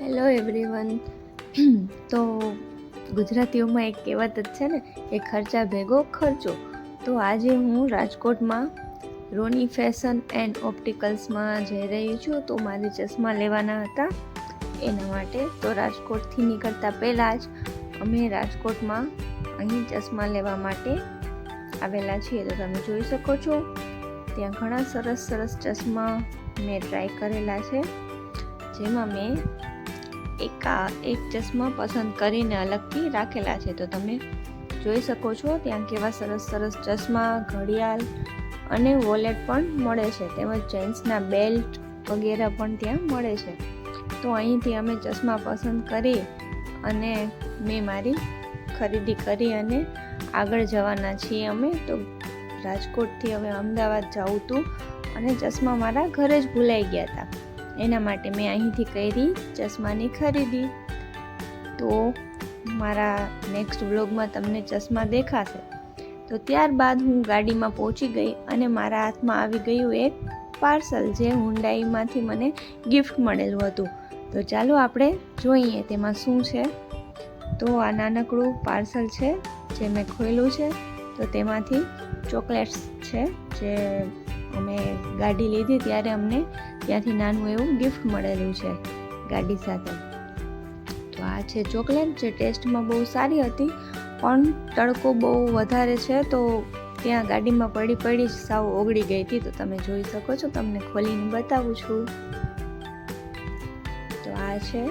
Hello everyone. તો ગુજરાતીઓમાં એક કહેવત જ છે ને, એ ખર્ચા ભેગો ખર્ચો. તો આજે હું રાજકોટમાં રોની ફેશન એન્ડ ઓપ્ટિકલ્સમાં જઈ રહી છું. તો મારે ચશ્મા લેવાના હતા એના માટે. તો રાજકોટથી નીકળતા પહેલાં જ અમે રાજકોટમાં અહીં ચશ્મા લેવા માટે આવેલા છીએ. તો તમે જોઈ શકો છો ત્યાં ઘણા સરસ સરસ ચશ્મા મેં ટ્રાય કરેલા છે, જેમાં મેં એક ચશ્મા પસંદ કરીને અલગથી રાખેલા છે. તો તમે જોઈ શકો છો ત્યાં કેવા સરસ સરસ ચશ્મા, ઘડિયાળ અને વોલેટ પણ મળે છે, તેમજ જેન્ટ્સના બેલ્ટ વગેરે પણ ત્યાં મળે છે. તો અહીંથી અમે ચશ્મા પસંદ કરી અને મેં મારી ખરીદી કરી અને આગળ જવાના છીએ અમે. તો રાજકોટથી હવે અમદાવાદ જવું હતું અને ચશ્મા મારા ઘરે જ ભૂલાઈ ગયા હતા. એના માટે મેં અહીંથી કરી ચશ્માની ખરીદી. તો મારા નેક્સ્ટ વ્લોગમાં તમને ચશ્મા દેખાશે. તો ત્યારબાદ હું ગાડીમાં પહોંચી ગઈ અને મારા હાથમાં આવી ગયું એક પાર્સલ, જે હુન્ડાઈમાંથી મને ગિફ્ટ મળેલું હતું. તો ચાલો આપણે જોઈએ તેમાં શું છે. તો આ નાનકડું પાર્સલ છે જે મેં ખોલ્યું છે. તો તેમાંથી ચોકલેટ્સ છે, જે અમે ગાડી લીધી ત્યારે અમને ત્યાંથી નાનું એવું ગિફ્ટ મળેલું છે ગાડી સાથે. તો આ છે ચોકલેટ, જે ટેસ્ટમાં બહુ સારી હતી, પણ તડકો બહુ વધારે છે તો ત્યાં ગાડીમાં પડી સાવ ઓગળી ગઈ હતી. તો તમે જોઈ શકો છો, તમને ખોલીને બતાવું છું. તો આ છે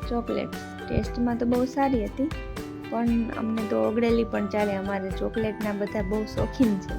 ચોકલેટ. ટેસ્ટમાં તો બહુ સારી હતી, પણ અમને તો ઓગળેલી પણ ચાલે. અમારે ચોકલેટના બધા બહુ શોખીન છે.